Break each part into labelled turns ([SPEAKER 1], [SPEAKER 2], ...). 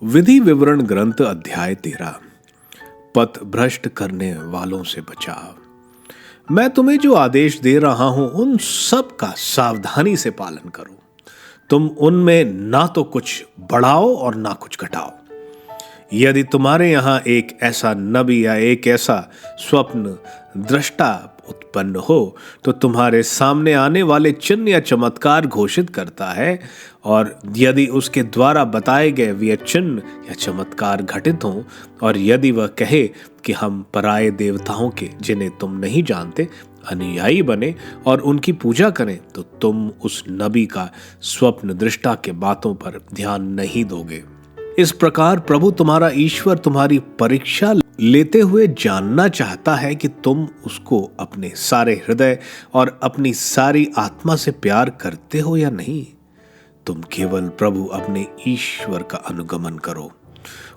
[SPEAKER 1] विधि विवरण ग्रंथ अध्याय 13। पथ भ्रष्ट करने वालों से बचाव। मैं तुम्हें जो आदेश दे रहा हूं उन सब का सावधानी से पालन करो। तुम उनमें ना तो कुछ बढ़ाओ और ना कुछ घटाओ। यदि तुम्हारे यहां एक ऐसा नबी या एक ऐसा स्वप्न दृष्टा उत्पन्न हो तो तुम्हारे सामने आने वाले चिन्ह या चमत्कार घोषित करता है, और यदि उसके द्वारा बताए गए वे चिन्ह या चमत्कार घटित हों, और यदि वह कहे कि हम पराये देवताओं के जिन्हें तुम नहीं जानते अनुयायी बने और उनकी पूजा करें, तो तुम उस नबी का स्वप्न दृष्टा के बातों पर ध्यान नहीं दोगे। इस प्रकार प्रभु तुम्हारा ईश्वर तुम्हारी परीक्षा लेते हुए जानना चाहता है कि तुम उसको अपने सारे हृदय और अपनी सारी आत्मा से प्यार करते हो या नहीं। तुम केवल प्रभु अपने ईश्वर का अनुगमन करो,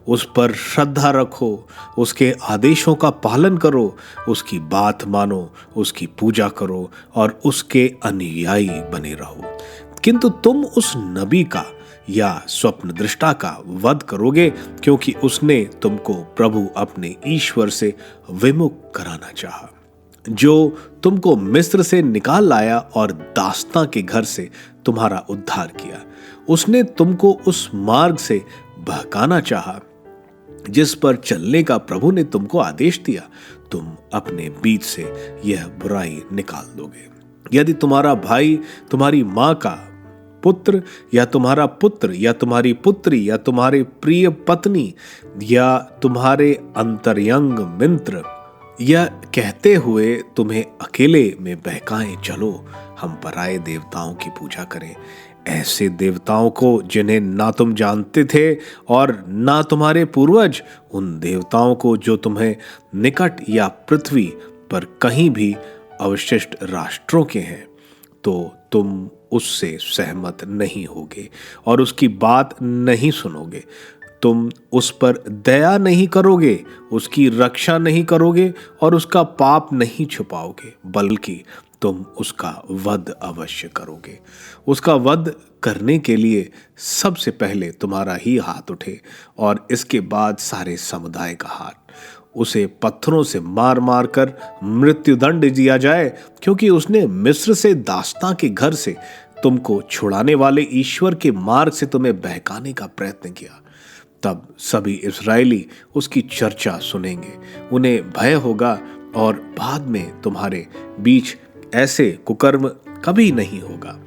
[SPEAKER 1] उस पर श्रद्धा रखो, उसके आदेशों का पालन करो, उसकी बात मानो, उसकी पूजा करो और उसके अनुयायी बने रहो। किंतु तुम उस नबी का या स्वप्न दृष्टा का वध करोगे, क्योंकि उसने तुमको प्रभु अपने ईश्वर से विमुख कराना चाहा, जो तुमको मिस्र से निकाल लाया और दास्तां के घर से तुम्हारा उद्धार किया। उसने तुमको उस मार्ग से बहकाना चाहा जिस पर चलने का प्रभु ने तुमको आदेश दिया। तुम अपने बीच से यह बुराई निकाल दोगे। यदि तुम्हारा भाई तुम्हारी माँ का पुत्र या तुम्हारा पुत्र या तुम्हारी पुत्री या तुम्हारे प्रिय पत्नी या तुम्हारे अंतरंग मित्र या कहते हुए तुम्हें अकेले में बहकाएं, चलो हम पराये देवताओं की पूजा करें, ऐसे देवताओं को जिन्हें ना तुम जानते थे और ना तुम्हारे पूर्वज, उन देवताओं को जो तुम्हें निकट या पृथ्वी पर कहीं भी अवशिष्ट राष्ट्रों के हैं, तो तुम उससे सहमत नहीं होगे और उसकी बात नहीं सुनोगे। तुम उस पर दया नहीं करोगे, उसकी रक्षा नहीं करोगे और उसका पाप नहीं छुपाओगे, बल्कि तुम उसका वध अवश्य करोगे। उसका वध करने के लिए सबसे पहले तुम्हारा ही हाथ उठे और इसके बाद सारे समुदाय का हाथ। उसे पत्थरों से मार मार कर मृत्युदंड दिया जाए, क्योंकि उसने मिस्र से दास्तां के घर से तुमको छुड़ाने वाले ईश्वर के मार्ग से तुम्हें बहकाने का प्रयत्न किया। तब सभी इस्राएली उसकी चर्चा सुनेंगे, उन्हें भय होगा और बाद में तुम्हारे बीच ऐसे कुकर्म कभी नहीं होगा।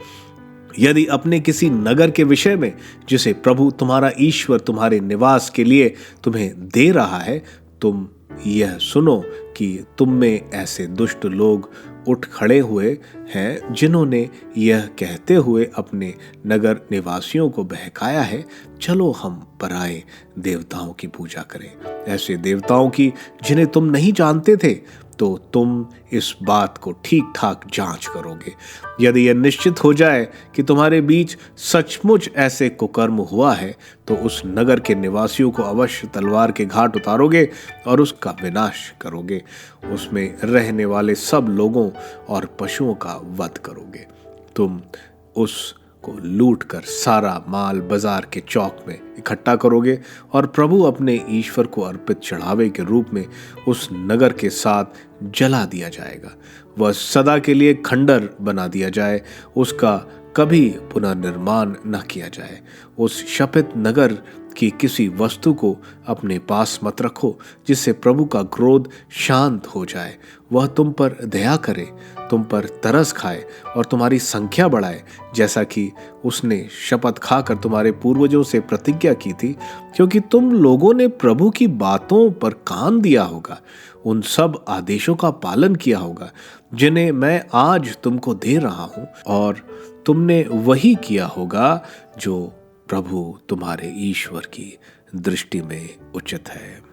[SPEAKER 1] यदि अपने किसी नगर के विषय में जिसे प्रभु तुम्हारा ईश्वर तुम्हारे निवास के लिए तुम्हें दे रहा है, तुम यह सुनो कि तुम में ऐसे दुष्ट लोग उठ खड़े हुए हैं जिन्होंने यह कहते हुए अपने नगर निवासियों को बहकाया है, चलो हम पराये देवताओं की पूजा करें, ऐसे देवताओं की जिन्हें तुम नहीं जानते थे, तो तुम इस बात को ठीक ठाक जांच करोगे। यदि यह निश्चित हो जाए कि तुम्हारे बीच सचमुच ऐसे कुकर्म हुआ है, तो उस नगर के निवासियों को अवश्य तलवार के घाट उतारोगे और उसका विनाश करोगे। उसमें रहने वाले सब लोगों और पशुओं का वध करोगे। तुम उसको लूट कर सारा माल बाजार के चौक में इकट्ठा करोगे और प्रभु अपने ईश्वर को अर्पित चढ़ावे के रूप में उस नगर के साथ जला दिया जाएगा। वह सदा के लिए खंडर बना दिया जाए, उसका कभी पुनर्निर्माण न किया जाए। उस शपित नगर की किसी वस्तु को अपने पास मत रखो, जिससे प्रभु का क्रोध शांत हो जाए, वह तुम पर दया करे, तुम पर तरस खाए और तुम्हारी संख्या बढ़ाए, जैसा कि उसने शपथ खाकर तुम्हारे पूर्वजों से प्रतिज्ञा की थी, क्योंकि तुम लोगों ने प्रभु की बातों पर कान दिया होगा, उन सब आदेशों का पालन किया होगा जिन्हें मैं आज तुमको दे रहा हूं, और तुमने वही किया होगा जो प्रभु तुम्हारे ईश्वर की दृष्टि में उचित है।